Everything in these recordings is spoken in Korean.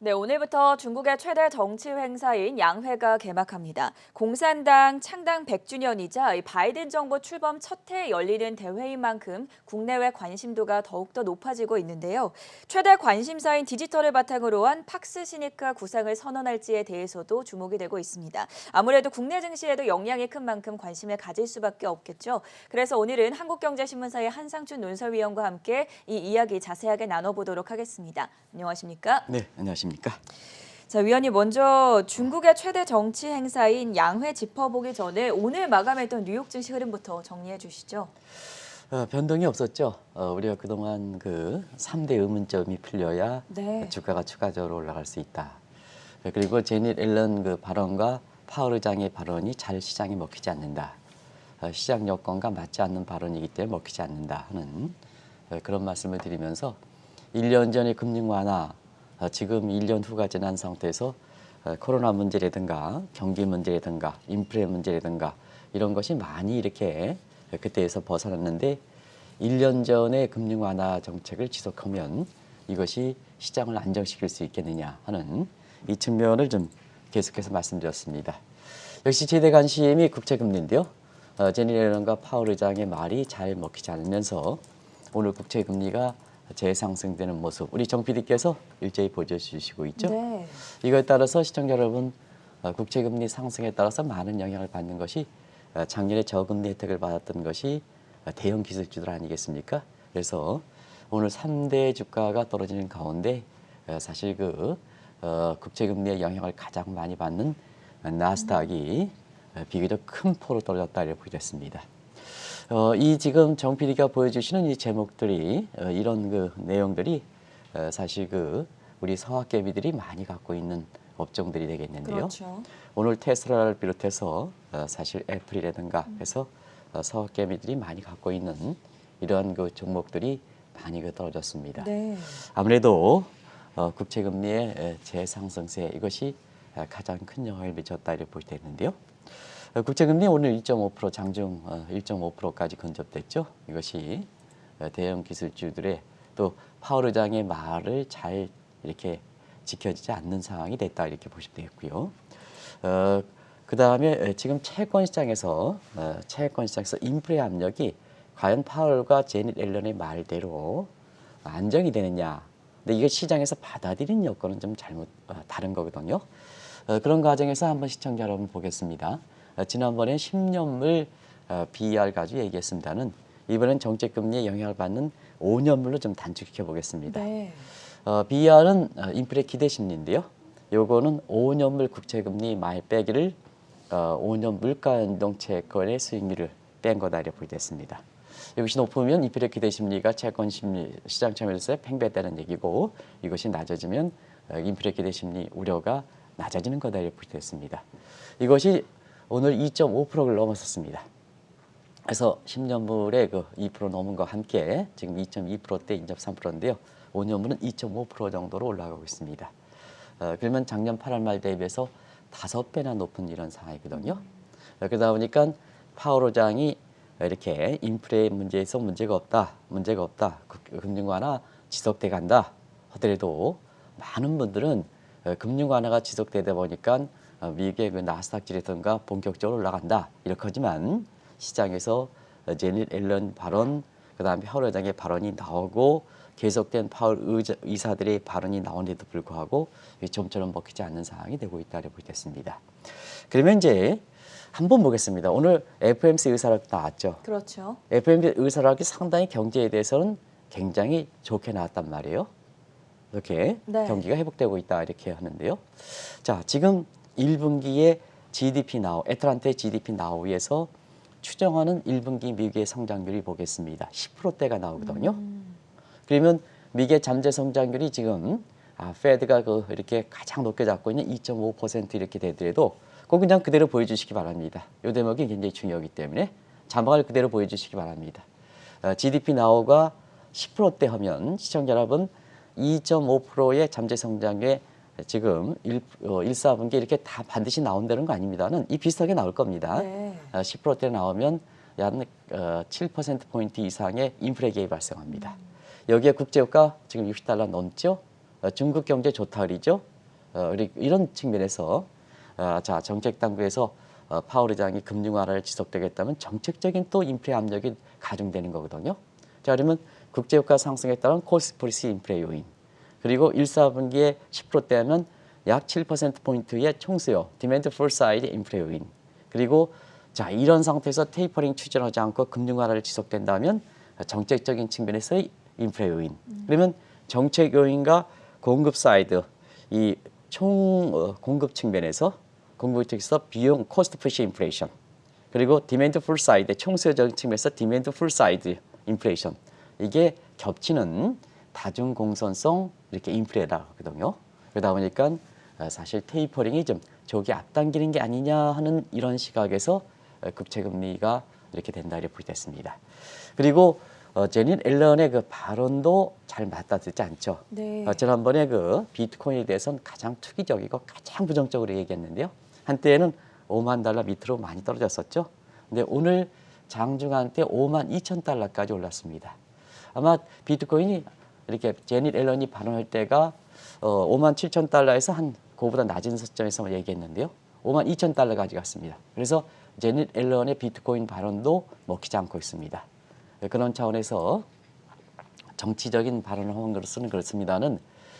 네, 오늘부터 중국의 최대 정치 행사인 양회가 개막합니다. 공산당 창당 100주년이자 이 바이든 정부 출범 첫 해에 열리는 대회인 만큼 국내외 관심도가 더욱더 높아지고 있는데요. 최대 관심사인 디지털을 바탕으로 한 팍스 시니카 구상을 선언할지에 대해서도 주목이 되고 있습니다. 아무래도 국내 증시에도 영향이 큰 만큼 관심을 가질 수밖에 없겠죠. 그래서 오늘은 한국경제신문사의 한상춘 논설위원과 함께 이 이야기 자세하게 나눠보도록 하겠습니다. 안녕하십니까? 네, 안녕하십니까? 자, 위원님 먼저 중국의 최대 정치 행사인 양회 짚어보기 전에 오늘 마감했던 뉴욕 증시 흐름부터 정리해 주시죠. 변동이 없었죠. 우리가 그동안 그 3대 의문점이 풀려야 네. 주가가 추가적으로 올라갈 수 있다. 그리고 제닛 앨런 그 발언과 파월 의장의 발언이 잘 시장에 먹히지 않는다. 시장 여건과 맞지 않는 발언이기 때문에 먹히지 않는다 하는 그런 말씀을 드리면서 1년 전의 금융 완화, 지금 1년 후가 지난 상태에서 코로나 문제라든가 경기 문제라든가 인플레 문제라든가 이런 것이 많이 이렇게 그때에서 벗어났는데 1년 전에 금융 완화 정책을 지속하면 이것이 시장을 안정시킬 수 있겠느냐 하는 이 측면을 좀 계속해서 말씀드렸습니다. 역시 최대 관심이 국채금리인데요. 제니 옐런과 파월 의장의 말이 잘 먹히지 않으면서 오늘 국채금리가 재상승되는 모습 우리 정 PD께서 일제히 보여주시고 있죠. 네. 이거에 따라서 시청자 여러분 국채금리 상승에 따라서 많은 영향을 받는 것이 작년에 저금리 혜택을 받았던 것이 대형 기술주들 아니겠습니까? 그래서 오늘 3대 주가가 떨어지는 가운데 사실 그 국채금리의 영향을 가장 많이 받는 나스닥이 비교적 큰 폭으로 떨어졌다 이렇게 보겠습니다. 이 지금 정 PD가 보여주시는 이 제목들이 이런 그 내용들이 사실 그 우리 서학개미들이 많이 갖고 있는 업종들이 되겠는데요. 그렇죠. 오늘 테슬라를 비롯해서 사실 애플이라든가 해서 서학개미들이 많이 갖고 있는 이러한 그 종목들이 많이 그 떨어졌습니다. 네. 아무래도 국채금리의 재상승세 이것이 가장 큰 영향을 미쳤다 이렇게 볼 수 있는데요. 국채금리 오늘 1.5% 장중 1.5%까지 건접됐죠. 이것이 대형 기술주들의 또 파월 의장의 말을 잘 이렇게 지켜지지 않는 상황이 됐다 이렇게 보시면 되겠고요. 그 다음에 지금 채권 시장에서 인플레 압력이 과연 파월과 제닛 앨런의 말대로 안정이 되느냐. 근데 이게 시장에서 받아들인 여건은 좀 다른 거거든요. 그런 과정에서 한번 시청자 여러분 보겠습니다. 지난번에 10년물 BER 가지고 얘기했습니다는 이번엔 정책금리에 영향을 받는 5년물로 좀 단축시켜 보겠습니다. 네. BER은 인플레 기대 심리인데요. 요거는 5년물 국채금리 많이 빼기를 5년 물가 연동 채권의 수익률을 뺀 거다 이렇게 보겠습니다. 이것이 높으면 인플레 기대 심리가 채권 심리 시장 참여에서 팽배했다는 얘기고 이것이 낮아지면 인플레 기대 심리 우려가 낮아지는 거다 이렇게 보겠습니다. 이것이 오늘 2.5%를 넘었었습니다. 그래서 10년물에 그 2% 넘은 거 함께 지금 2.2%대 2.3%인데요. 5년물은 2.5% 정도로 올라가고 있습니다. 그러면 작년 8월 말 대비해서 5배나 높은 이런 상황이거든요. 그러다 보니까 파월 의장이 이렇게 인플레 문제에서 문제가 없다. 금융 완화 지속돼 간다 하더라도 많은 분들은 금융 완화가 지속되다 보니까 미국의 그 나스닥 지수가 본격적으로 올라간다. 이렇게 하지만 시장에서 제닛 앨런 발언, 그다음에 파월 의장의 발언이 나오고 계속된 파월 의사들의 발언이 나오는데도 불구하고 좀처럼 먹히지 않는 상황이 되고 있다고 보겠습니다. 그러면 이제 한번 보겠습니다. 오늘 FOMC 의사락이 나왔죠. 그렇죠. FOMC 의사락이 상당히 경제에 대해서는 굉장히 좋게 나왔단 말이에요. 이렇게 네. 경기가 회복되고 있다 이렇게 하는데요. 자, 지금 1분기에 GDP 나우, 애틀란타의 GDP 나우에서 추정하는 1분기 미국의 성장률이 보겠습니다. 10%대가 나오거든요. 그러면 미국의 잠재 성장률이 지금 페드가 이렇게 가장 높게 잡고 있는 2.5% 이렇게 되더라도 그거 그냥 그대로 보여주시기 바랍니다. 이 대목이 굉장히 중요하기 때문에 자막을 그대로 보여주시기 바랍니다. GDP 나우가 10%대 하면 시청자 여러분 2.5%의 잠재 성장에 지금 1사분기 이렇게 다 반드시 나온다는 거 아닙니다는 이 비슷하게 나올 겁니다. 네. 10%대 나오면 약 7%포인트 이상의 인플레 개입이 발생합니다. 여기에 국제유가 지금 $60 넘죠? 중국 경제 좋다 그러죠. 이런 측면에서 자 정책 당국에서 파월 의장이 금융 완화를 지속되겠다면 정책적인 또 인플레 압력이 가중되는 거거든요. 자 그러면 국제유가 상승에 따른 코스트 프리스 인플레 요인 그리고 1, 4분기에 10%대면 약 7%포인트의 총수요 디맨드 풀 사이드 인플레 요인 그리고 자 이런 상태에서 테이퍼링 추진하지 않고 금융 완화를 지속된다면 정책적인 측면에서의 인플레 요인 그러면 정책 요인과 공급 사이드 이 총 공급 측면에서 공급 측에서 비용 코스트 푸시 인플레이션 그리고 디맨드 풀 사이드 총수요적인 측면에서 디맨드 풀 사이드 인플레이션 이게 겹치는 다중 공선성 이렇게 인플레라고 하거든요. 그러다 보니까 사실 테이퍼링이 좀 저기 앞당기는 게 아니냐 하는 이런 시각에서 국채 금리가 이렇게 된다 이렇게 보겠습니다. 그리고 제닛 앨런의 그 발언도 잘 맞닿지 않죠. 네. 지난번에 그 비트코인에 대해서는 가장 투기적이고 가장 부정적으로 얘기했는데요. 한때에는 5만 달러 밑으로 많이 떨어졌었죠. 근데 오늘 장중한 때 5만 2천 달러까지 올랐습니다. 아마 비트코인이 이렇게 제닛 앨런이 발언할 때가 5만 7천 달러에서 한 그보다 낮은 시점에서 얘기했는데요. 5만 2천 달러까지 갔습니다. 그래서 제닛 앨런의 비트코인 발언도 먹히지 않고 있습니다. 그런 차원에서 정치적인 발언을 하는 것으로는 그렇습니다는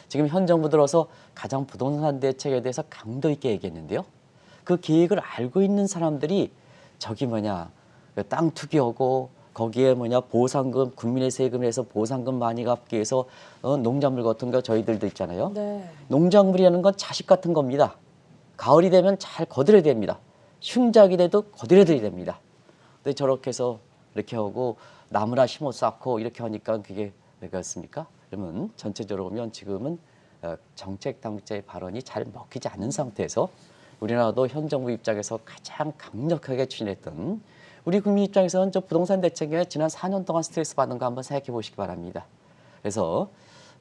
지금 현 정부 들어서 가장 부동산 대책에 대해서 강도 있게 얘기했는데요. 그 계획을 알고 있는 사람들이 저기 뭐냐 땅 투기하고 거기에 뭐냐 보상금 국민의 세금에서 보상금 많이 갚기 위해서 농작물 같은 거 저희들도 있잖아요. 네. 농작물이라는 건 자식 같은 겁니다. 가을이 되면 잘 거들여야 됩니다. 흉작이 돼도 거들여야 됩니다. 근데 저렇게 해서 이렇게 하고 나무나 심어 쌓고 이렇게 하니까 그게 왜그렇습니까? 그러면 전체적으로 보면 지금은 정책 당국자의 발언이 잘 먹히지 않는 상태에서 우리나라도 현 정부 입장에서 가장 강력하게 추진했던 우리 국민 입장에서는 저 부동산 대책에 지난 4년 동안 스트레스 받는 거 한번 생각해 보시기 바랍니다. 그래서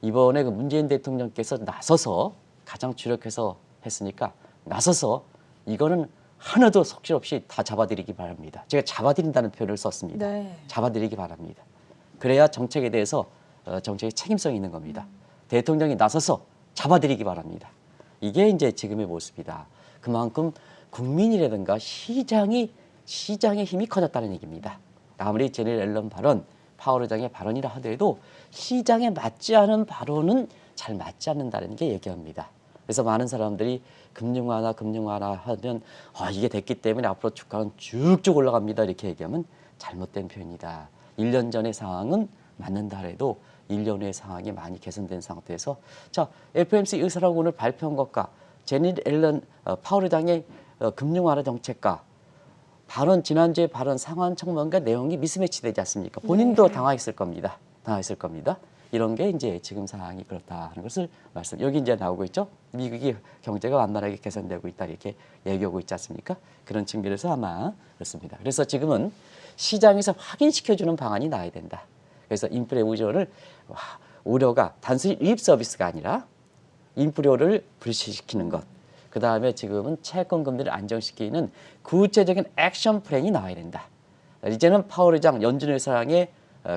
이번에 그 문재인 대통령께서 나서서 가장 주력해서 했으니까 나서서 이거는 하나도 속실 없이 다 잡아들이기 바랍니다. 제가 잡아들인다는 표현을 썼습니다. 네. 잡아들이기 바랍니다. 그래야 정책에 대해서 정책의 책임성이 있는 겁니다. 대통령이 나서서 잡아들이기 바랍니다. 이게 이제 지금의 모습이다. 그만큼 국민이라든가 시장의 힘이 커졌다는 얘기입니다. 아무리 제닛 앨런 발언, 파월 의장의 발언이라 하더라도 시장에 맞지 않은 발언은 잘 맞지 않는다는 게 얘기합니다. 그래서 많은 사람들이 금융 완화 하면 이게 됐기 때문에 앞으로 주가는 쭉쭉 올라갑니다. 이렇게 얘기하면 잘못된 표현이다. 1년 전의 상황은 맞는다 해도 1년 후의 상황이 많이 개선된 상태에서 자 FOMC 의사라고 오늘 발표한 것과 제닛 앨런 파월 의장의 금융 완화 정책과 발언 지난주에 발언 상황 청문과 내용이 미스매치되지 않습니까? 본인도 네. 당황했을 겁니다. 이런 게 이제 지금 상황이 그렇다는 것을 여기 이제 나오고 있죠. 미국이 경제가 완만하게 개선되고 있다 이렇게 얘기하고 있지 않습니까? 그런 측면에서 아마 그렇습니다. 그래서 지금은 시장에서 확인시켜주는 방안이 나와야 된다. 그래서 인플레 우려가 단순히 립 서비스가 아니라 인플레를 불식시키는 것. 그 다음에 지금은 채권 금리를 안정시키는 구체적인 액션 플랜이 나와야 된다. 이제는 파월 의장, 연준 의사장의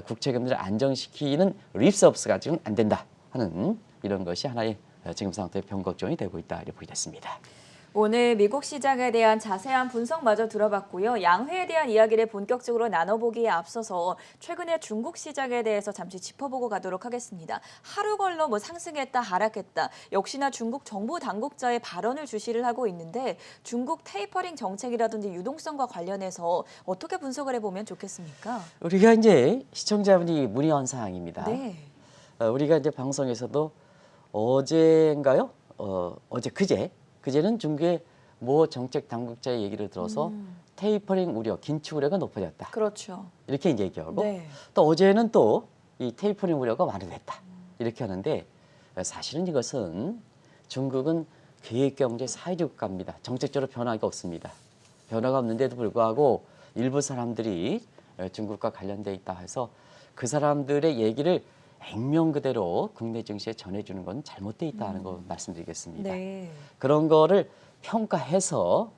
국채 금리를 안정시키는 립 서비스가 지금 안 된다 하는 이런 것이 하나의 지금 상태의 변곡점이 되고 있다 이렇게 보겠습니다. 오늘 미국 시장에 대한 자세한 분석마저 들어봤고요. 양회에 대한 이야기를 본격적으로 나눠보기에 앞서서 최근에 중국 시장에 대해서 잠시 짚어보고 가도록 하겠습니다. 하루 걸러 상승했다 하락했다. 역시나 중국 정부 당국자의 발언을 주시를 하고 있는데 중국 테이퍼링 정책이라든지 유동성과 관련해서 어떻게 분석을 해보면 좋겠습니까? 우리가 이제 시청자분이 문의한 사항입니다. 네. 우리가 이제 방송에서도 어제인가요? 그제는 중국의 모 정책 당국자의 얘기를 들어서 테이퍼링 우려, 긴축 우려가 높아졌다. 그렇죠. 이렇게 이제 얘기하고 네. 또 어제는 또 이 테이퍼링 우려가 완화됐다. 이렇게 하는데 사실은 이것은 중국은 계획경제 사회주의 국가입니다. 정책적으로 변화가 없습니다. 변화가 없는데도 불구하고 일부 사람들이 중국과 관련돼 있다 해서 그 사람들의 얘기를 액면 그대로 국내 증시에 전해주는 건 잘못돼 있다는 거 말씀드리겠습니다. 네. 그런 거를 평가해서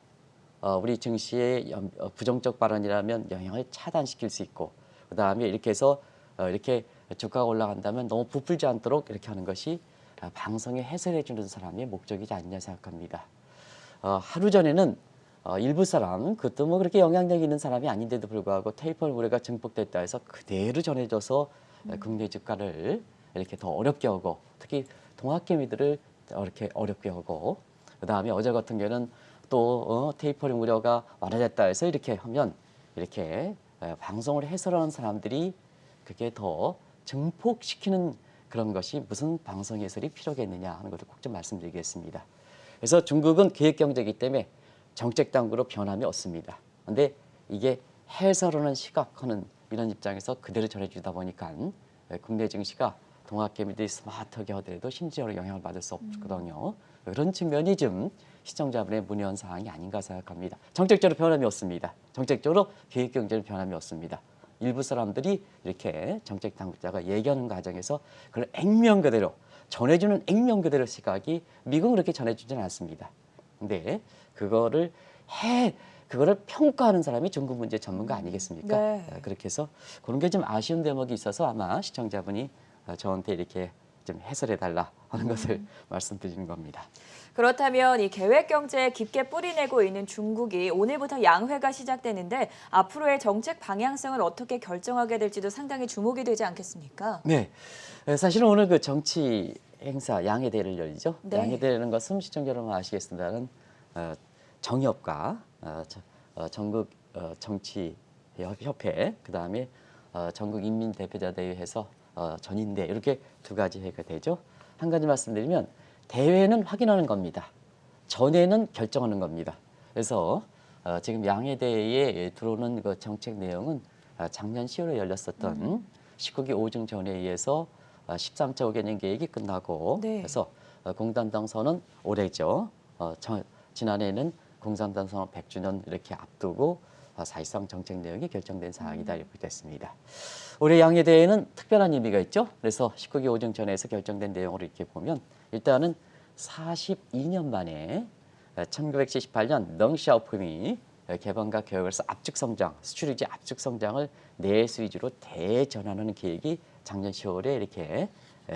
우리 증시의 부정적 발언이라면 영향을 차단시킬 수 있고 그다음에 이렇게 해서 이렇게 주가가 올라간다면 너무 부풀지 않도록 이렇게 하는 것이 방송에 해설해 주는 사람의 목적이지 않냐 생각합니다. 하루 전에는 일부 사람, 그것도 뭐 그렇게 영향력 있는 사람이 아닌데도 불구하고 테이프 무례가 증폭됐다 해서 그대로 전해져서 국내 주가를 이렇게 더 어렵게 하고, 특히 동학개미들을 이렇게 어렵게 하고, 그다음에 어제 같은 경우는 또 테이퍼링 우려가 완화됐다 해서 이렇게 하면 이렇게 방송을 해설하는 사람들이 그게 더 증폭시키는 그런 것이 무슨 방송 해설이 필요겠느냐 하는 것을 꼭 좀 말씀드리겠습니다. 그래서 중국은 계획경제이기 때문에 정책 당국으로 변함이 없습니다. 그런데 이게 해설하는 시각하는 이런 입장에서 그대로 전해주다 보니까 국내 증시가 동학개미들이 스마트하게 하더라도 심지어로 영향을 받을 수 없거든요. 그런 측면이 좀 시청자분의 문의한 사항이 아닌가 생각합니다. 정책적으로 변함이 없습니다. 정책적으로 계획경제는 변함이 없습니다. 일부 사람들이 이렇게 정책 당국자가 얘기하는 과정에서 그걸 액면 그대로 전해주는 액면 그대로 시각이 미국은 그렇게 전해주지는 않습니다. 근데 그거를 평가하는 사람이 중국 문제 전문가 아니겠습니까? 네. 그렇게 해서 그런 게 좀 아쉬운 대목이 있어서 아마 시청자분이 저한테 이렇게 좀 해설해달라 하는 것을 말씀드리는 겁니다. 그렇다면 이 계획 경제에 깊게 뿌리내고 있는 중국이 오늘부터 양회가 시작되는데 앞으로의 정책 방향성을 어떻게 결정하게 될지도 상당히 주목이 되지 않겠습니까? 네, 사실은 오늘 그 정치 행사 양해대회를 열리죠. 네. 양해대회라는 것은 시청자 여러분 아시겠습니다는 정협과 전국 정치협회, 그다음에 전국 인민대표자대회에서 전인대 이렇게 두 가지 회가 되죠. 한 가지 말씀드리면 대회는 확인하는 겁니다. 전회는 결정하는 겁니다. 그래서 지금 양해대회에 들어오는 그 정책 내용은 작년 10월에 열렸었던 19기 5중 전회의에서 13차 5개년 계획이 끝나고 네. 그래서 공산당 선언 올해죠. 지난해에는 공산당 선언 100주년 이렇게 앞두고 사실상 정책 내용이 결정된 사항이다 이렇게 됐습니다. 올해 양해대회는 특별한 의미가 있죠. 그래서 19기 5중 전회에서 결정된 내용을 이렇게 보면 일단은 42년 만에 1978년 덩샤오폼이 개방과 개혁에서 압축 성장, 수출 위주 압축 성장을 내수 위주로 대전환하는 계획이 작년 10월에 이렇게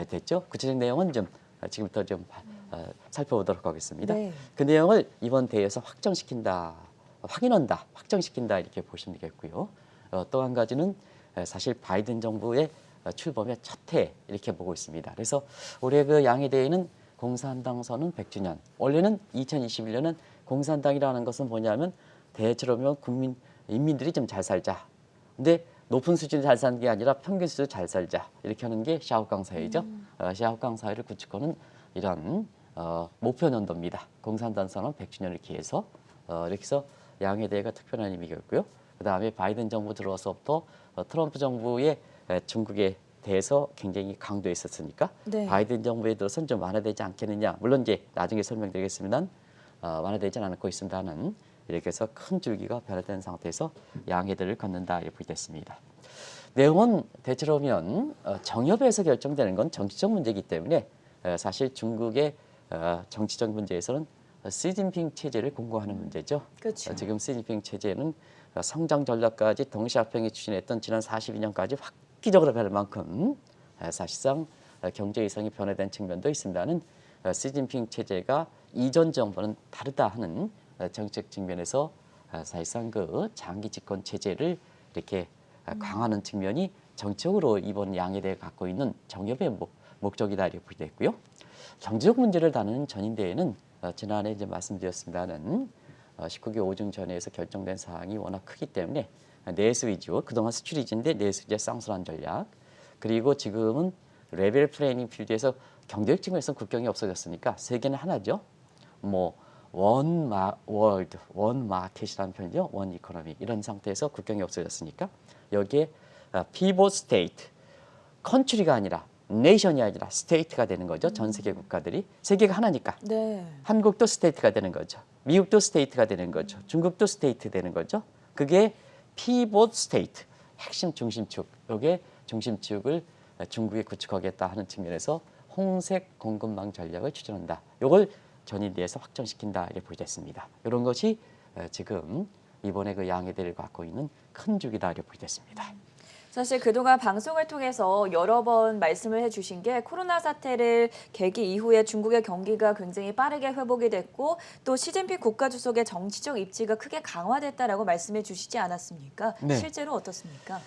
됐죠. 구체적 내용은 좀 지금부터 좀 살펴보도록 하겠습니다. 네. 그 내용을 이번 대회에서 확정시킨다, 확인한다, 확정시킨다 이렇게 보시면 되겠고요. 또 한 가지는 사실 바이든 정부의 출범의 첫 해 이렇게 보고 있습니다. 그래서 올해 그 양해대회는 공산당 선언 100주년. 원래는 2021년은 공산당이라는 것은 뭐냐면 대체로면 인민들이 좀 잘 살자. 근데 높은 수준이 잘 사는 게 아니라 평균 수준으로 잘 살자. 이렇게 하는 게 샤오강 사회죠. 샤오강 사회를 구축하는 이런 목표 연도입니다. 공산당 선언 100주년을 기해서 이렇게 해서 양해대회가 특별한 의미가 있고요. 그다음에 바이든 정부 들어서부터 트럼프 정부의 중국에 대해서 굉장히 강조했었으니까 네. 바이든 정부에 들어서는 좀 완화되지 않겠느냐. 물론 이제 나중에 설명드리겠습니다만 완화되지 않고 있습니다는 이렇게 해서 큰 줄기가 변화된 상태에서 양해들을 걷는다 이렇게 됐습니다. 내용은 대체로면 정협에서 결정되는 건 정치적 문제이기 때문에 사실 중국의 정치적 문제에서는 시진핑 체제를 공고하는 문제죠. 그렇죠. 지금 시진핑 체제는 성장 전략까지 덩샤오핑이 추진했던 지난 42년까지 획기적으로 변할 만큼 사실상 경제 위성이 변화된 측면도 있습니다는 시진핑 체제가 이전 정부는 다르다 하는 정책 측면에서 사실상 그 장기 집권 체제를 이렇게 강화하는 측면이 정책으로 이번 양해대회가 갖고 있는 정협의 목적이다 이렇게 보겠고요. 경제적 문제를 다루는 전인대회는 지난해 이제 말씀드렸습니다는 19기 5중 전회에서 결정된 사항이 워낙 크기 때문에 내수 위주, 그동안 수출 위주인데 내수 위주의 쌍순환 전략, 그리고 지금은 레벨 플래닝 필드에서 경제적 측면에서 국경이 없어졌으니까 세계는 하나죠. 뭐 원 월드, 원 마켓이라는 표현이죠. 원 이코노미 이런 상태에서 국경이 없어졌으니까 여기에 피봇 스테이트, 컨트리가 아니라 네이션이 아니라 스테이트가 되는 거죠. 전 세계 국가들이 세계가 하나니까. 네. 한국도 스테이트가 되는 거죠. 미국도 스테이트가 되는 거죠. 중국도 스테이트 되는 거죠. 그게 피봇 스테이트, 핵심 중심축. 이게 중심축을 중국에 구축하겠다 하는 측면에서 홍색 공급망 전략을 추진한다. 이걸 전인대에서 확정시킨다 이렇게 보겠습니다. 이런 것이 지금 이번에 그 양해대를 갖고 있는 큰 주기다 이렇게 보겠습니다. 사실 그동안 방송을 통해서 여러 번 말씀을 해주신 게 코로나 사태를 계기 이후에 중국의 경기가 굉장히 빠르게 회복이 됐고 또 시진핑 국가주석의 정치적 입지가 크게 강화됐다라고 말씀해 주시지 않았습니까? 네. 실제로 어떻습니까?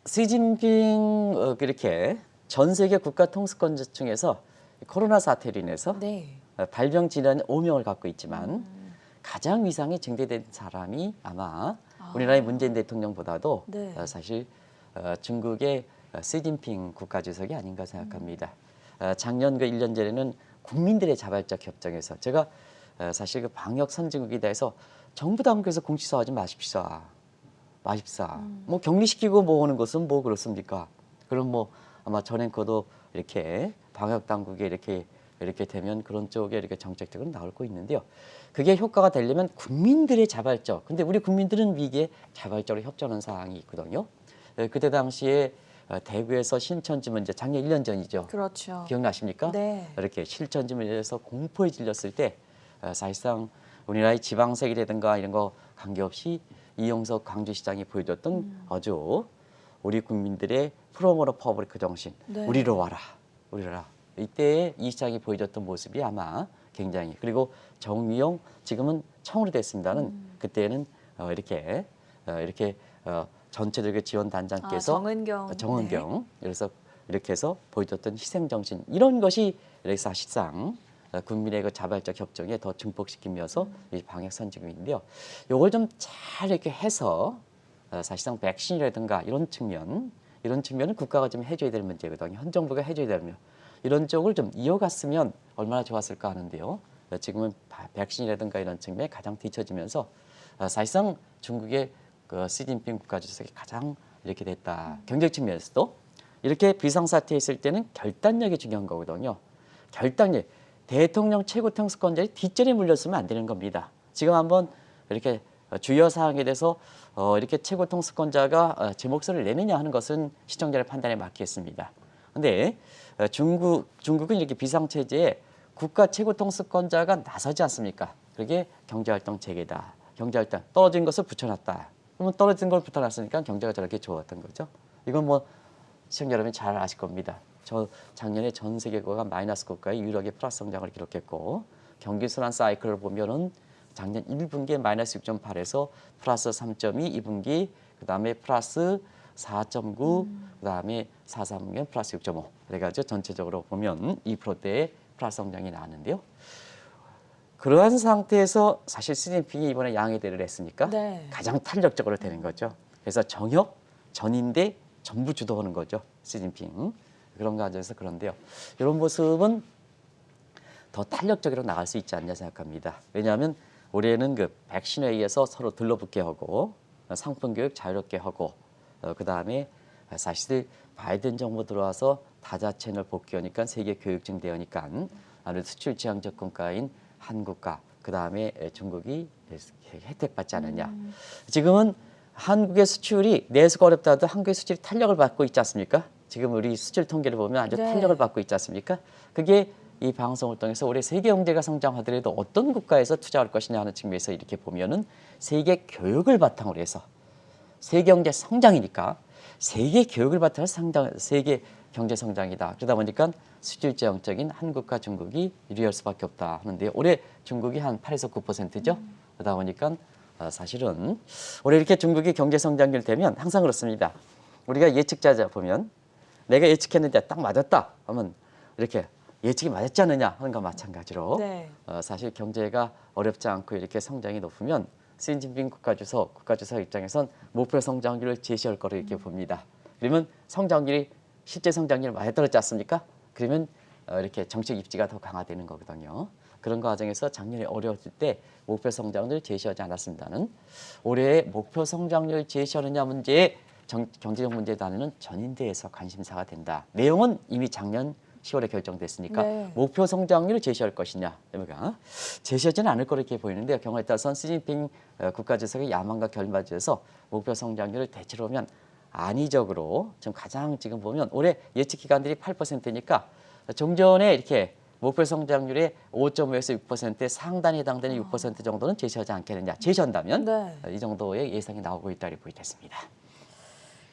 시진핑 그렇게 전 세계 국가 통수권자 중에서 코로나 사태로 인해서 네. 발병 질환 오명을 갖고 있지만 가장 위상이 증대된 사람이 아마 우리나라의 문재인 대통령보다도 네. 사실 중국의 시진핑 국가주석이 아닌가 생각합니다. 작년 그 1년 전에는 국민들의 자발적 협정에서 제가 사실 그 방역 선진국이다 해서 정부 당국에서 공식화하지 마십시오. 뭐 격리시키고 뭐 하는 것은 뭐 그렇습니까? 그럼 뭐 아마 전 앵커도 이렇게 방역 당국에 이렇게 되면 그런 쪽에 이렇게 정책적으로 나올 거 있는데요. 그게 효과가 되려면 국민들의 자발적. 근데 우리 국민들은 위기에 자발적으로 협조하는 사항이 있거든요. 그때 당시에 대구에서 신천지 문제 작년 1년 전이죠. 그렇죠. 기억나십니까? 네. 이렇게 신천지 문제에서 공포에 질렸을 때 사실상 우리나라의 지방색이라든가 이런 거 관계없이 이용석 광주시장이 보여줬던 아주 우리 국민들의 프로모로 퍼블리크 정신, 네. 우리로 와라. 이때 이 시장이 보여줬던 모습이 아마 굉장히 그리고 정의용 지금은 청으로 됐습니다는 그때는 이렇게 전체적인 지원 단장께서 정은경. 그래서 이렇게 해서 보여줬던 희생 정신 이런 것이 이렇게 사실상 국민의 그 자발적 협정에 더 증폭시키면서 이 방역 선진국인데요. 이걸 좀 잘 이렇게 해서 사실상 백신이라든가 이런 측면은 국가가 좀 해줘야 될 문제거든요. 현 정부가 해줘야 되면 이런 쪽을 좀 이어갔으면 얼마나 좋았을까 하는데요. 지금은 백신이라든가 이런 측면에 가장 뒤처지면서 사실상 중국의 그 시진핑 국가주석이 가장 이렇게 됐다. 경제 측면에서도 이렇게 비상사태에 있을 때는 결단력이 중요한 거거든요. 결단력. 대통령 최고 통수권자의 뒷전에 물렸으면 안 되는 겁니다. 지금 한번 이렇게 주요 사항에 대해서 이렇게 최고 통수권자가 제 목소리를 내느냐 하는 것은 시청자의 판단에 맡기겠습니다. 그런데 중국은 이렇게 비상체제에 국가 최고 통수권자가 나서지 않습니까? 그게 경제활동 재개다. 경제활동 떨어진 것을 붙여놨다. 그러면 떨어진 걸 붙여놨으니까 경제가 저렇게 좋았던 거죠. 이건 뭐 시청자 여러분이 잘 아실 겁니다. 저 작년에 전 세계 국가가 마이너스 국가에 유일하게 플러스 성장을 기록했고 경기 순환 사이클을 보면은 작년 1분기에 마이너스 6.8에서 플러스 3.2, 2분기 그다음에 플러스 4.9, 그다음에 4.3년 플러스 6.5. 그래가지고 전체적으로 보면 2%대의 플러스 성장이 나왔는데요. 그러한 상태에서 사실 시진핑이 이번에 양해대를 했으니까 네. 가장 탄력적으로 되는 거죠. 그래서 정역, 전인대 전부 주도하는 거죠. 시진핑. 그런 과정에서 그런데요. 이런 모습은 더 탄력적으로 나갈 수 있지 않냐 생각합니다. 왜냐하면 올해는 그 백신에 의해서 서로 들러붙게 하고 상품 교육 자유롭게 하고 그다음에 사실 바이든 정부 들어와서 다자 채널 복귀하니까 세계 교육증 되니까 아무래도 수출 지향적 국가인 한국과 그다음에 중국이 혜택 받지 않느냐. 지금은 한국의 수출이 내수가 어렵다 하도 한국의 수출이 탄력을 받고 있지 않습니까? 지금 우리 수출 통계를 보면 아주 네. 탄력을 받고 있지 않습니까? 그게 이 방송을 통해서 올해 세계 경제가 성장하더라도 어떤 국가에서 투자할 것이냐 하는 측면에서 이렇게 보면은 세계 교육을 바탕으로 해서 세계 경제 성장이니까 세계 교육을 바탕으로 세계 경제 성장이다. 그러다 보니까 수출 지향적인 한국과 중국이 유리할 수밖에 없다 하는데 올해 중국이 한 8에서 9%죠. 그러다 보니까 사실은 올해 이렇게 중국이 경제 성장률 되면 항상 그렇습니다. 우리가 예측자 보면 내가 예측했는데 딱 맞았다 하면 이렇게 예측이 맞았지 않느냐 하는 것과 마찬가지로 네. 사실 경제가 어렵지 않고 이렇게 성장이 높으면 시진핑 국가주석 입장에선 목표 성장률을 제시할 거로 이렇게 봅니다. 그러면 성장률이 실제 성장률 많이 떨어지지 않습니까? 그러면 이렇게 정책 입지가 더 강화되는 거거든요. 그런 과정에서 작년에 어려웠을 때 목표 성장률 제시하지 않았습니다는 올해 목표 성장률 제시하느냐 문제에 경제적 문제 단위는 전인대에서 관심사가 된다. 내용은 이미 작년 10월에 결정됐으니까 네. 목표 성장률을 제시할 것이냐 제시하지는 않을 거로 이렇게 보이는데요. 경우에 따라서는 시진핑 국가주석의 야망과 결말에서 목표 성장률을 대체로 보면 안의적으로 지금 보면 올해 예측 기관들이 8%니까 종전에 이렇게 목표 성장률의 5.5에서 6%에 상단에 해당되는 6% 정도는 제시하지 않겠느냐. 제시한다면 네. 이 정도의 예상이 나오고 있다고 보이겠습니다.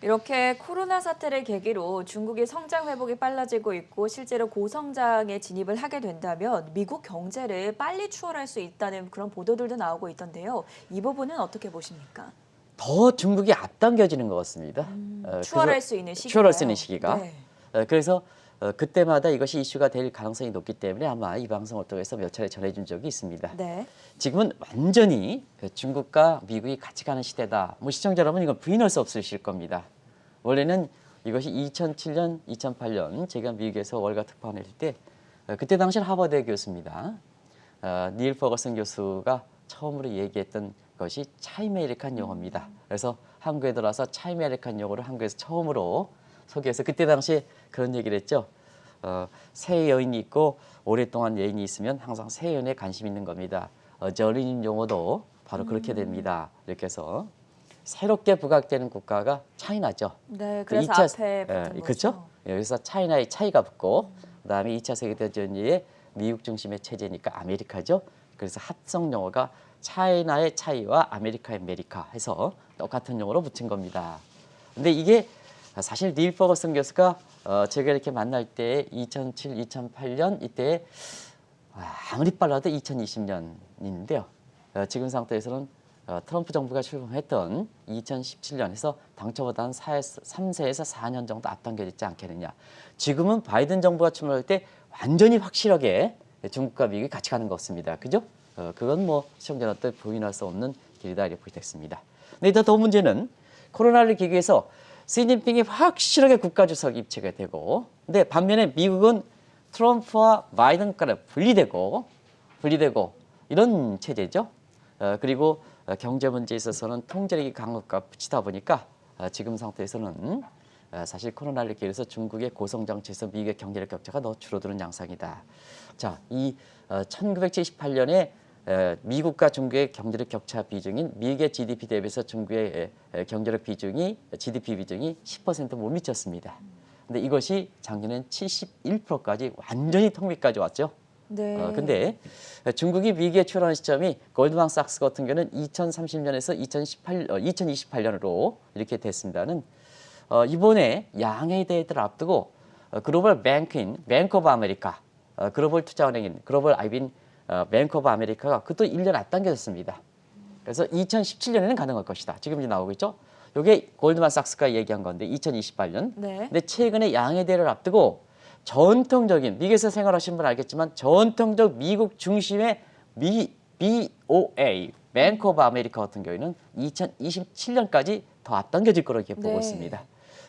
이렇게 코로나 사태를 계기로 중국이 성장 회복이 빨라지고 있고 실제로 고성장에 진입을 하게 된다면 미국 경제를 빨리 추월할 수 있다는 그런 보도들도 나오고 있던데요. 이 부분은 어떻게 보십니까? 더 중국이 앞당겨지는 것 같습니다. 추월할 수 있는 시기가요. 추월할 수 있는 시기가. 네. 그래서 그때마다 이것이 이슈가 될 가능성이 높기 때문에 아마 이 방송을 통해서 몇 차례 전해준 적이 있습니다. 네. 지금은 완전히 중국과 미국이 같이 가는 시대다. 뭐 시청자 여러분 이건 부인할 수 없으실 겁니다. 원래는 이것이 2007년, 2008년 제가 미국에서 월가 특파원을 할 때 그때 당시는 하버드 교수입니다. 닐 퍼거슨 교수가 처음으로 얘기했던 것이 차이메리칸 용어입니다. 그래서 한국에 들어와서 차이메리칸 용어를 한국에서 처음으로 소개해서 그때 당시에 그런 얘기를 했죠. 새 여인이 있고 오랫동안 여인이 있으면 항상 새 여인에 관심 있는 겁니다. 저린 용어도 바로 그렇게 됩니다. 이렇게 해서 새롭게 부각되는 국가가 차이나죠. 네, 그래서 이차 앞에 붙은 거죠. 그렇죠? 여기서 차이나의 차이가 붙고 그다음에 2차 세계대전 이후에 미국 중심의 체제니까 아메리카죠. 그래서 합성 용어가 차이나의 차이와 아메리카의 메리카 해서 똑같은 용어로 붙인 겁니다. 근데 이게 사실 닐 퍼거슨 교수가 제가 이렇게 만날 때 2007, 2008년 이때 아무리 빨라도 2020년인데요. 지금 상태에서는 트럼프 정부가 출범했던 2017년에서 당초보다 한 3세에서 4년 정도 앞당겨지지 않겠느냐. 지금은 바이든 정부가 출범할 때 완전히 확실하게 중국과 미국이 같이 가는 것 같습니다. 그죠? 그건 뭐 시청자한테 부인할 수 없는 길이다 이렇게 보겠습니다. 근데 더 문제는 코로나를 계기해서 시진핑이 확실하게 국가주석 입체가 되고, 근데 반면에 미국은 트럼프와 바이든 국가를 분리되고 이런 체제죠. 그리고 경제 문제에 있어서는 통제력이 강국가 붙이다 보니까 지금 상태에서는 사실 코로나를 계기해서 중국의 고성장치에서 미국의 경제력 격차가 더 줄어드는 양상이다. 자, 이 1978년에 미국과 중국의 경제력 격차 비중인 미국의 GDP 대비해서 중국의 경제력 비중이 GDP 비중이 10% 못 미쳤습니다. 근데 이것이 작년엔 71%까지 완전히 통비까지 왔죠. 네. 근데 중국이 위기에 출하는 시점이 골드만삭스 같은 경우는 2030년에서 2028년으로 이렇게 됐습니다는 이번에 양해에 대해를 앞두고 글로벌 뱅크인 뱅크 오브 아메리카, 글로벌 투자은행인 글로벌 아이비인 뱅크 오브 아메리카가 그것도 1년 앞당겨졌습니다. 그래서 2017년에는 가능할 것이다. 지금 이제 나오고 있죠. 이게 골드만삭스가 얘기한 건데 2028년. 네. 근데 최근에 양해 대회를 앞두고 전통적인 미국에서 생활하신 분 알겠지만 전통적 미국 중심의 BOA, 뱅크 오브 아메리카 같은 경우에는 2027년까지 더 앞당겨질 거로 이렇게 보고 네. 있습니다.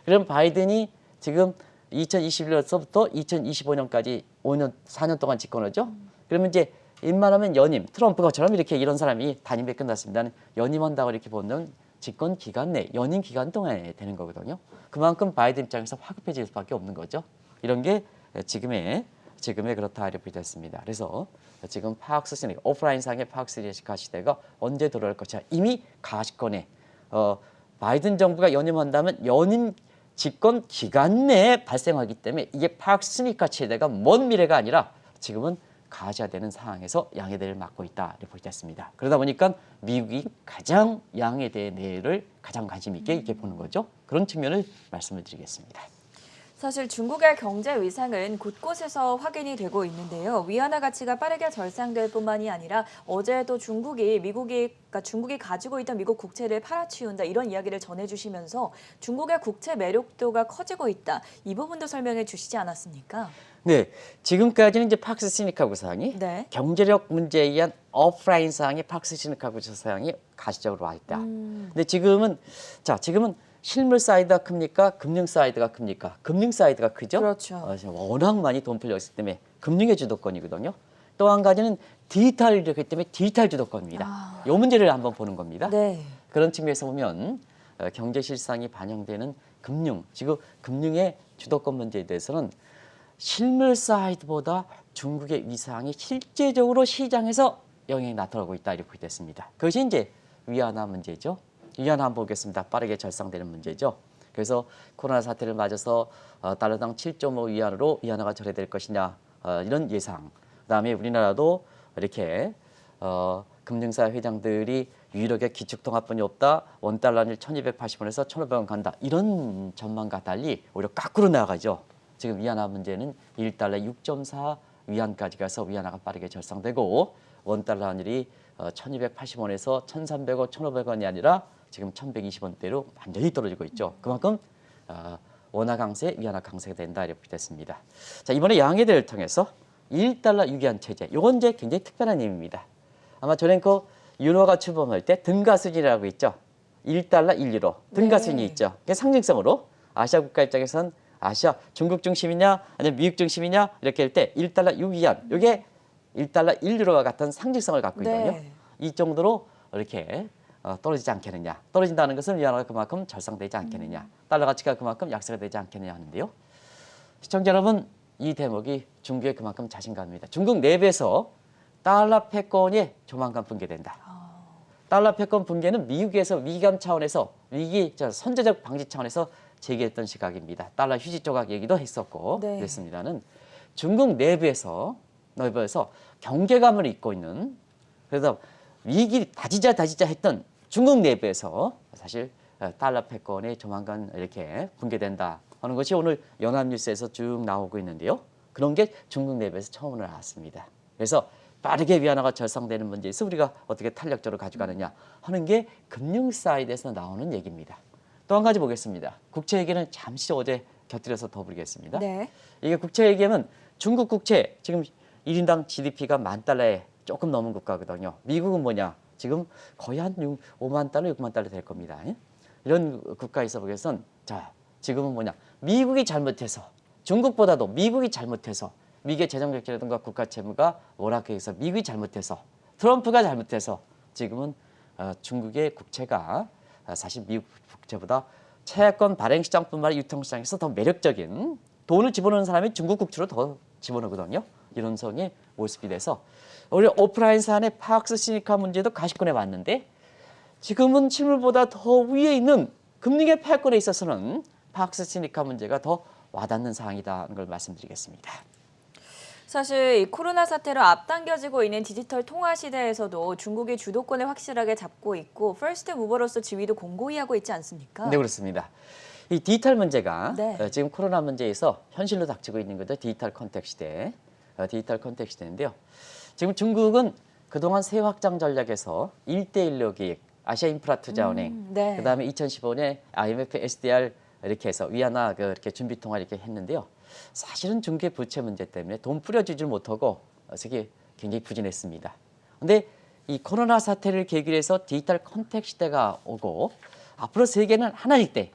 그럼 바이든이 지금 2021년서부터 2025년까지 5년, 4년 동안 집권하죠. 그러면 이제 웬만하면 연임, 트럼프가처럼 이렇게 이런 사람이 단임에 끝났습니다. 연임한다고 이렇게 보면 집권 기간 내, 연임 기간 동안에 되는 거거든요. 그만큼 바이든 입장에서 화급해질 수밖에 없는 거죠. 이런 게 지금의 그렇다 이렇게 됐습니다. 그래서 지금 파크스시닉 오프라인상의 파크스시닉 시대가 언제 돌아올 것이냐. 이미 가시권에 바이든 정부가 연임한다면 연임 집권 기간 내에 발생하기 때문에 이게 파크스시닉 시대가 먼 미래가 아니라 지금은 가시화되는 상황에서 양해대를 맡고 있다 이렇게 보겠습니다. 그러다 보니까 미국이 가장 양해대 내를 가장 관심 있게 이렇게 보는 거죠. 그런 측면을 말씀을 드리겠습니다. 사실 중국의 경제 위상은 곳곳에서 확인이 되고 있는데요. 위안화 가치가 빠르게 절상될 뿐만이 아니라 어제도 중국이 가지고 있던 미국 국채를 팔아치운다 이런 이야기를 전해주시면서 중국의 국채 매력도가 커지고 있다. 이 부분도 설명해 주시지 않았습니까? 네, 지금까지는 이제 파크스시니카구 사항이 네. 경제력 문제에 의한 오프라인 사항이 파크스시니카구 사항이 가시적으로 와 있다. 근데 지금은 실물 사이드가 큽니까? 금융 사이드가 큽니까? 금융 사이드가 크죠? 그렇죠. 워낙 많이 돈 풀렸기 때문에 금융의 주도권이거든요. 또 한 가지는 디지털이기 때문에 디지털 주도권입니다. 이 문제를 한번 보는 겁니다. 네. 그런 측면에서 보면 경제 실상이 반영되는 금융, 지금 금융의 주도권 문제에 대해서는 실물 사이드보다 중국의 위상이 실제적으로 시장에서 영향이 나타나고 있다 이렇게 됐습니다. 그것이 이제 위안화 문제죠. 위안화 한번 보겠습니다. 빠르게 절상되는 문제죠. 그래서 코로나 사태를 맞아서 달러당 7.5 위안으로 위안화가 절해될 것이냐 이런 예상. 그다음에 우리나라도 이렇게 금융사 회장들이 유일하게 기축통화뿐이 없다. 원달러를 1280원에서 1500원 간다. 이런 전망과 달리 오히려 거꾸로 나가죠. 지금 위안화 문제는 1달러 6.4 위안까지 가서 위안화가 빠르게 절상되고 원달러 환율이 1280원에서 1300원, 1500원이 아니라 지금 1120원대로 완전히 떨어지고 있죠. 그만큼 원화 강세, 위안화 강세가 된다 이렇게 됐습니다. 자, 이번에 양해대를 통해서 1달러 유기한 체제. 이건 이제 굉장히 특별한 의미입니다. 아마 조랭코 유로가 출범할 때 등가 수준이라고 있죠. 1달러 1유로 등가 수준이 있죠. 그게 상징성으로 아시아 국가 입장에선 아시아 중국 중심이냐 아니면 미국 중심이냐 이렇게 할 때 1달러 6위안 이게 1달러 1유로와 같은 상징성을 갖고 있거든요. 네. 이 정도로 이렇게 떨어지지 않겠느냐. 떨어진다는 것은 위안화가 그만큼 절상되지 않겠느냐. 달러 가치가 그만큼 약세가 되지 않겠느냐 하는데요. 시청자 여러분, 이 대목이 중국에 그만큼 자신감입니다. 중국 내부에서 달러 패권이 조만간 붕괴된다. 달러 패권 붕괴는 미국에서 위기감 차원에서 선제적 방지 차원에서 제기했던 시각입니다. 달러 휴지 조각 얘기도 했었고 네. 그랬습니다는 중국 내부에서 경계감을 잇고 있는 그래서 위기 다지자 했던 중국 내부에서 사실 달러 패권이 조만간 이렇게 붕괴된다 하는 것이 오늘 연합뉴스에서 쭉 나오고 있는데요. 그런 게 중국 내부에서 처음으로 나왔습니다. 그래서 빠르게 위안화가 절상되는 문제에서 우리가 어떻게 탄력적으로 가져가느냐 하는 게 금융 사이드에서 나오는 얘기입니다. 또 한 가지 보겠습니다. 국채 얘기는 잠시 어제 곁들여서 더 보겠습니다. 네. 이게 국채 얘기하면 중국 국채 지금 1인당 GDP가 10,000달러에 조금 넘은 국가거든요. 미국은 뭐냐? 지금 거의 한 5만 달러, 6만 달러 될 겁니다. 이런 국가에서 보겠선 자, 지금은 뭐냐? 미국이 잘못해서 중국보다도 미국이 잘못해서 미국의 재정적이라든가 국가 채무가 오락해서 미국이 잘못해서 트럼프가 잘못해서 지금은 중국의 국채가 사실 미국 국채보다 채권 발행 시장뿐만 아니라 유통 시장에서 더 매력적인 돈을 집어넣는 사람이 중국 국채로 더 집어넣거든요. 이런 성의 모습이 돼서 우리 오프라인산의 파악스 시니카 문제도 가시권해 왔는데 지금은 실물보다 더 위에 있는 금융의 패권에 있어서는 파악스 시니카 문제가 더 와닿는 사항이다는 걸 말씀드리겠습니다. 사실 이 코로나 사태로 앞당겨지고 있는 디지털 통화 시대에서도 중국이 주도권을 확실하게 잡고 있고 퍼스트 무버로서 지위도 공고히 하고 있지 않습니까? 네, 그렇습니다. 이 디지털 문제가 네. 지금 코로나 문제에서 현실로 닥치고 있는 거죠. 디지털 컨택 시대. 디지털 컨택 시대인데요. 지금 중국은 그동안 새 확장 전략에서 1대1로 기획, 아시아 인프라 투자은행, 네. 그다음에 2015년 IMF SDR 이렇게 해서 위안화 이렇게 준비 통화 이렇게 했는데요. 사실은 중국의 부채 문제 때문에 돈 뿌려주질 못하고 세계 굉장히 부진했습니다. 그런데 이 코로나 사태를 계기로 해서 디지털 컨택 시대가 오고 앞으로 세계는 하나일 때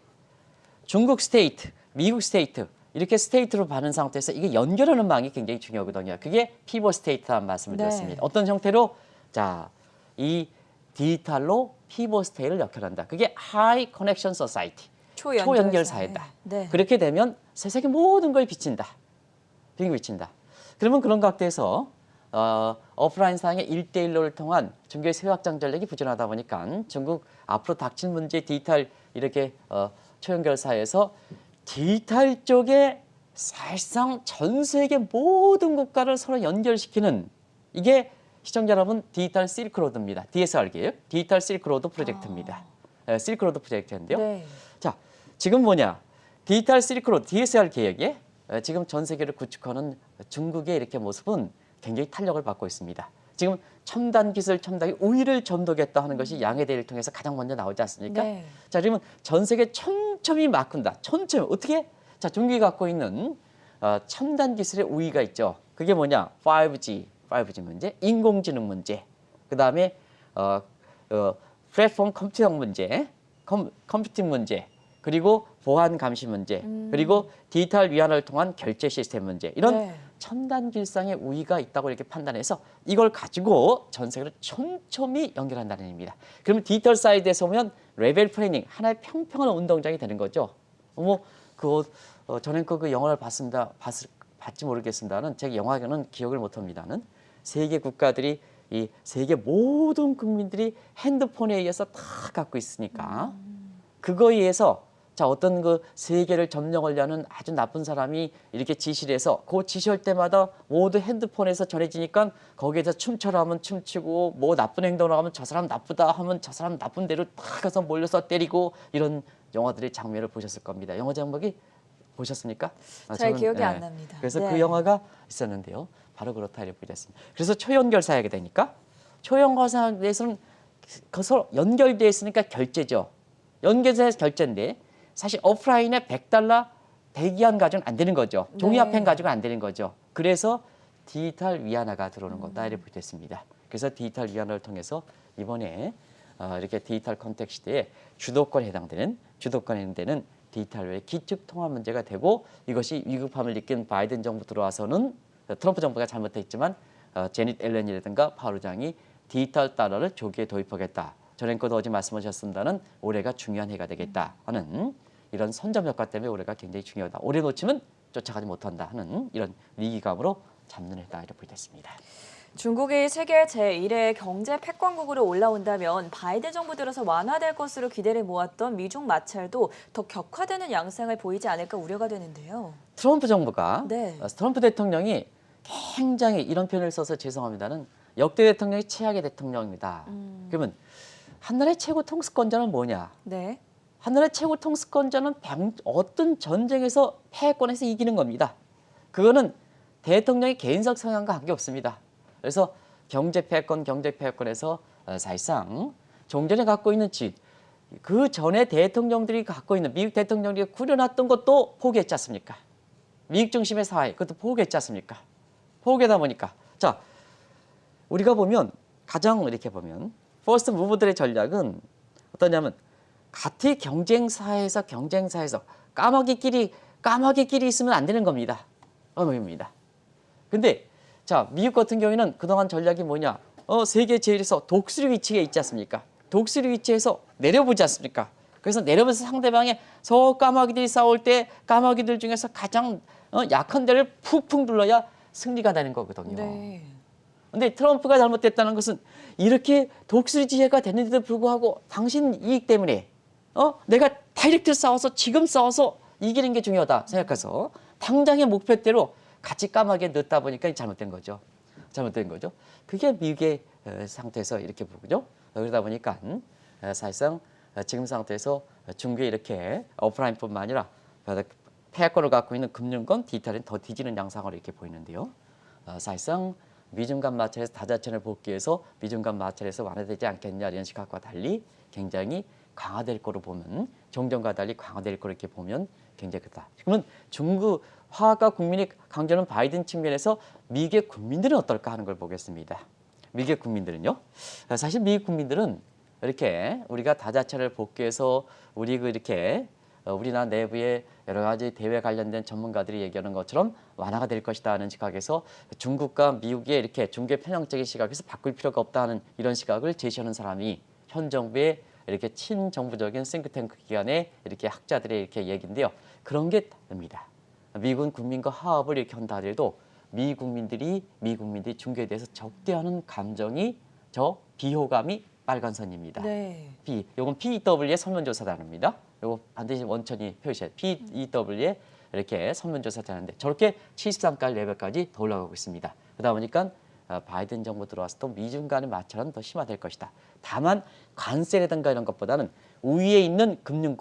중국 스테이트, 미국 스테이트 이렇게 스테이트로 가는 상태에서 이게 연결하는 방이 굉장히 중요하거든요. 그게 피벗 스테이트라는 말씀을 드렸습니다. 네. 어떤 형태로? 자, 이 디지털로 피벗 스테이트를 역할한다. 그게 하이 커넥션 소사이티, 초연결 사회다. 네. 그렇게 되면 세상의 모든 걸 비친다. 비친다. 그러면 그런 각도에서 오프라인 상의 1대1로를 통한 중국의 새 확장 전략이 부진하다 보니까 중국 앞으로 닥친 문제 디지털 이렇게 초연결 사회에서 디지털 쪽에 사실상 전 세계 모든 국가를 서로 연결시키는 이게 시청자 여러분 디지털 실크로드입니다. DSR 계획, 디지털 실크로드 프로젝트입니다. 실크로드 프로젝트인데요. 네. 자, 지금 뭐냐? 디지털 실크로드 DSR 계획에 지금 전 세계를 구축하는 중국의 이렇게 모습은 굉장히 탄력을 받고 있습니다. 지금 첨단 기술, 첨단 우위를 점도겠다 하는 것이 양해대를 통해서 가장 먼저 나오지 않습니까? 네. 자, 그러면 전 세계 촘촘히 바꾼다. 촘촘히 어떻게? 자, 중국이 갖고 있는 첨단 기술의 우위가 있죠. 그게 뭐냐? 5G 문제, 인공지능 문제, 그 다음에 플랫폼 컴퓨팅 문제, 컴퓨팅 문제, 그리고 보안 감시 문제, 그리고 디지털 위안화를 통한 결제 시스템 문제 이런 네. 첨단 기술상의 우위가 있다고 이렇게 판단해서 이걸 가지고 전 세계를 촘촘히 연결한다는 의미입니다. 그러면 디지털 사이드에서 보면 레벨 플래닝 하나의 평평한 운동장이 되는 거죠. 저는 그 영화를 봤지 모르겠습니다는 제가 영화는 기억을 못합니다는 세계 국가들이 이 세계 모든 국민들이 핸드폰에 의해서 다 갖고 있으니까 그거에 의해서 자, 어떤 그 세계를 점령하려는 아주 나쁜 사람이 이렇게 지시를 해서 그 지시할 때마다 모두 핸드폰에서 전해지니까 거기에서 춤춰라 하면 춤추고 뭐 나쁜 행동을 하면 저 사람 나쁘다 하면 저 사람 나쁜 대로 딱 가서 몰려서 때리고 이런 영화들의 장면을 보셨을 겁니다. 영화 제목이 보셨습니까? 잘 저는, 기억이 예. 안 납니다. 그래서 네. 그 영화가 있었는데요. 바로 그렇다 이렇게 보셨습니다. 그래서 초연결사하게 되니까 초연결사에서는 서로 연결되어 있으니까 결제죠. 연결돼서 결제인데 사실 오프라인에 $100 대기한 가지고는 안 되는 거죠. 종이화폐 가지고는 안 되는 거죠. 그래서 디지털 위안화가 들어오는 거다 이렇게 보겠습니다. 그래서 디지털 위안화를 통해서 이번에 이렇게 디지털 컨택 시대에 주도권에 해당되는 디지털의 기축 통화 문제가 되고 이것이 위급함을 느낀 바이든 정부 들어와서는 트럼프 정부가 잘못했지만 제닛 앨런이라든가 파월 의장이 디지털 달러를 조기에 도입하겠다. 전 앵커도 어제 말씀하셨습니다는 올해가 중요한 해가 되겠다 하는 이런 선점 효과 때문에 올해가 굉장히 중요하다. 올해 놓치면 쫓아가지 못한다 하는 이런 위기감으로 잡는 해다 이렇게 됐습니다. 중국이 세계 제1의 경제 패권국으로 올라온다면 바이든 정부 들어서 완화될 것으로 기대를 모았던 미중 마찰도 더 격화되는 양상을 보이지 않을까 우려가 되는데요. 트럼프 정부가 네. 트럼프 대통령이 굉장히 이런 표현을 써서 죄송합니다는 역대 대통령이 최악의 대통령입니다. 그러면 한나라의 최고 통수권자는 뭐냐? 네. 한나라의 최고 통수권자는 어떤 전쟁에서 패권에서 이기는 겁니다. 그거는 대통령의 개인적 성향과 관계없습니다. 그래서 경제 패권에서 사실상 종전에 갖고 있는 그 전에 대통령들이 갖고 있는 미국 대통령들이 꾸려놨던 것도 포기했지 않습니까? 미국 중심의 사회 그것도 포기했지 않습니까? 포기하다 보니까 자 우리가 보면 가장 이렇게 보면 퍼스트 무브들의 전략은 어떠냐면 같은 경쟁사에서 까마귀끼리 있으면 안 되는 겁니다. 까마귀입니다. 근데 자 미국 같은 경우에는 그동안 전략이 뭐냐? 세계 제일에서 독수리 위치에 있지 않습니까? 독수리 위치에서 내려보지 않습니까? 그래서 내려보면서 상대방의 까마귀들이 싸울 때 까마귀들 중에서 가장 약한 데를 푹푹 눌러야 승리가 되는 거거든요. 네. 근데 트럼프가 잘못됐다는 것은 이렇게 독수리 지혜가 됐는데도 불구하고 당신 이익 때문에 내가 다이렉트 지금 싸워서 이기는 게 중요하다 생각해서 당장의 목표대로 같이 까마귀에 넣다 보니까 잘못된 거죠. 그게 미국의 상태에서 이렇게 보죠. 그러다 보니까 사실상 지금 상태에서 중국이 이렇게 오프라인뿐만 아니라 패권을 갖고 있는 금융권, 디지털은 더 뒤지는 양상으로 이렇게 보이는데요. 사실상 미중 간 마찰에서 다자천을 복귀 해서 미중 간 마찰에서 완화되지 않겠냐 이런 시각과 달리 굉장히 강화될 거로 보면 종전과 달리 강화될 거로 이렇게 보면 굉장히 크다. 그러면 중국 화가 국민이 강조하는 바이든 측면에서 미국의 국민들은 어떨까 하는 걸 보겠습니다. 미국의 국민들은요. 사실 미국 국민들은 이렇게 우리가 다자천을 복귀해서 우리나라 내부에 여러 가지 대외 관련된 전문가들이 얘기하는 것처럼 완화가 될 것이다 하는 시각에서 중국과 미국의 이렇게 중개 편향적인 시각에서 바꿀 필요가 없다 하는 이런 시각을 제시하는 사람이 현 정부의 이렇게 친정부적인 싱크탱크 기관의 이렇게 학자들의 이렇게 얘기인데요. 그런 게 됩니다. 미국은 국민과 화합을 이렇게 한다 하더라도 미 국민들이 중국에 대해서 적대하는 감정이 저 비호감이 빨간 선입니다. 네. 요건 PEW의 설문조사단입니다. 요거 반드시 원천히 표시해. PEW의 이렇게 설문조사단인데 저렇게 73까지 레벨까지 더 올라가고 있습니다. 그러다 보니까 바이든 정부 들어와서 또 미중 간의 마찰은 더 심화될 것이다. 다만 관세라든가 이런 것보다는 우위에 있는 금융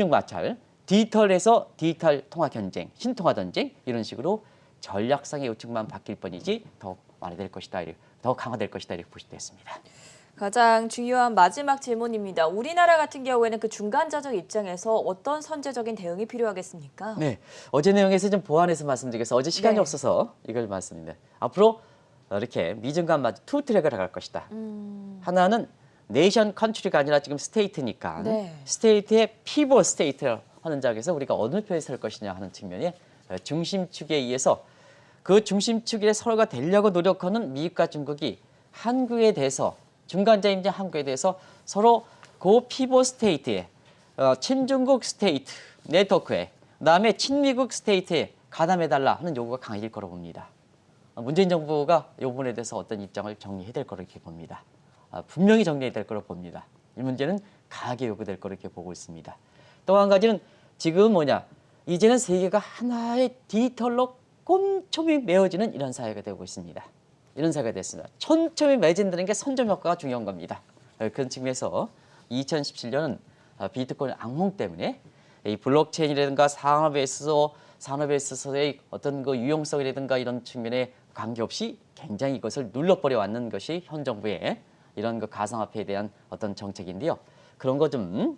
마찰, 디지털에서 디지털 통화 경쟁, 신통화 전쟁 이런 식으로 전략상의 요측만 바뀔 뿐이지 더 완화될 것이다. 더 강화될 것이다. 이렇게 보시됐습니다. 가장 중요한 마지막 질문입니다. 우리나라 같은 경우에는 그 중간자적 입장에서 어떤 선제적인 대응이 필요하겠습니까? 네, 어제 내용에서 좀 보완해서 말씀드리겠습니다. 어제 시간이 네. 없어서 이걸 말씀드립니다. 앞으로 이렇게 미중 간 마찰 투 트랙을 갈 것이다. 하나는 네이션 컨트리가 아니라 지금 스테이트니까 네. 스테이트의 피벗 스테이트를 하는 작에서 우리가 어느 편에 설 것이냐 하는 측면에 중심축에 의해서 그 중심축에 서로가 되려고 노력하는 미국과 중국이 한국에 대해서 중간자임자 한국에 대해서 서로 그 피벗 스테이트에 친중국 스테이트 네트워크에 그다음에 친미국 스테이트에 가담해달라 하는 요구가 강해질 거로 봅니다. 문재인 정부가 이 부분에 대해서 어떤 입장을 정리해야 될 거로 이렇게 봅니다. 분명히 정리해야 될 거로 봅니다. 이 문제는 강하게 요구될 거로 이렇게 보고 있습니다. 또 한 가지는 지금 뭐냐, 이제는 세계가 하나의 디지털로 꼼꼼히 메워지는 이런 사회가 되고 있습니다. 이런 사회가 됐습니다. 촘촘히 맺어진다는 게 선점 효과가 중요한 겁니다. 그런 측면에서 2017년은 비트코인 악몽 때문에 이 블록체인이라든가 산업에 있어서의 어떤 그 유용성이라든가 이런 측면에 관계없이 굉장히 이것을 눌러버려 왔는 것이 현 정부의 이런 그 가상화폐에 대한 어떤 정책인데요. 그런 거 좀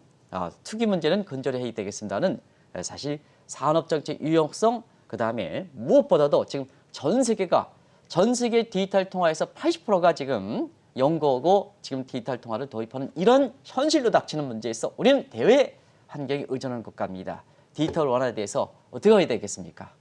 투기 문제는 근절해야 되겠습니다는 사실 산업 정책 유용성, 그다음에 무엇보다도 지금 전 세계 디지털 통화에서 80%가 지금 연거고 지금 디지털 통화를 도입하는 이런 현실로 닥치는 문제에서 우리는 대외 환경에 의존하는 국가입니다. 디지털 원화에 대해서 어떻게 해야 되겠습니까?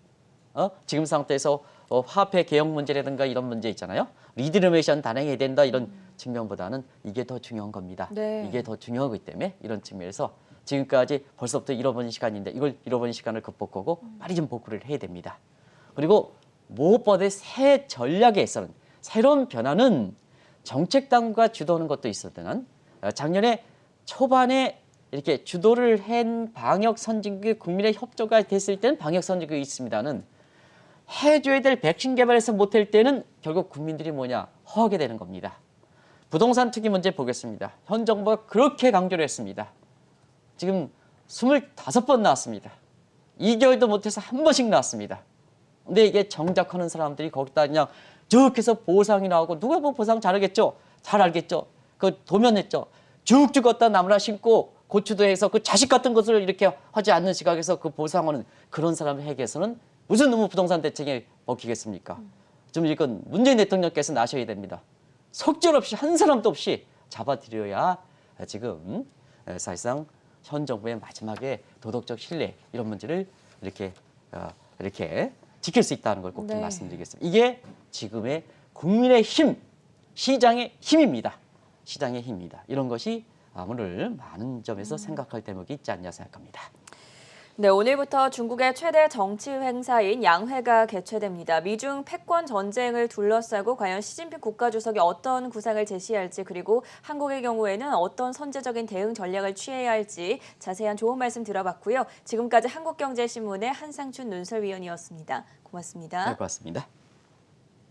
지금 상태에서 화폐 개혁 문제라든가 이런 문제 있잖아요. 리드러메이션 단행해야 된다 이런 측면보다는 이게 더 중요한 겁니다. 네. 이게 더 중요하기 때문에 이런 측면에서 지금까지 벌써부터 잃어버린 시간인데 이걸 잃어버린 시간을 극복하고 빨리 좀 복구를 해야 됩니다. 그리고 무엇보다 새 전략에서는 새로운 변화는 정책 당국가 주도하는 것도 있었던 작년에 초반에 이렇게 주도를 한 방역 선진국의 국민의 협조가 됐을 때는 방역 선진국이 있습니다는 해줘야 될 백신 개발에서 못할 때는 결국 국민들이 뭐냐 허하게 되는 겁니다. 부동산 투기 문제 보겠습니다. 현 정부가 그렇게 강조를 했습니다. 지금 25번 나왔습니다. 2개월도 못해서 한 번씩 나왔습니다. 근데 이게 정작하는 사람들이 거기다 그냥 쭉 해서 보상이 나오고 누가 뭐 보상 잘하겠죠? 잘 알겠죠? 그 도면했죠? 쭉쭉 걷다 나무나 심고 고추도 해서 그 자식 같은 것을 이렇게 하지 않는 시각에서 그 보상하는 그런 사람에게서는 무슨 너무 부동산 대책에 먹히겠습니까? 좀 이건 문재인 대통령께서 나셔야 됩니다. 속절없이 한 사람도 없이 잡아들여야 지금 사실상 현 정부의 마지막에 도덕적 신뢰 이런 문제를 이렇게 지킬 수 있다는 걸 꼭 좀 네. 말씀드리겠습니다. 이게 지금의 국민의 힘, 시장의 힘입니다. 시장의 힘입니다. 이런 것이 오늘 많은 점에서 생각할 대목이 있지 않냐 생각합니다. 네, 오늘부터 중국의 최대 정치 행사인 양회가 개최됩니다. 미중 패권 전쟁을 둘러싸고 과연 시진핑 국가주석이 어떤 구상을 제시할지 그리고 한국의 경우에는 어떤 선제적인 대응 전략을 취해야 할지 자세한 좋은 말씀 들어봤고요. 지금까지 한국경제신문의 한상춘 논설위원이었습니다. 고맙습니다. 네, 고맙습니다.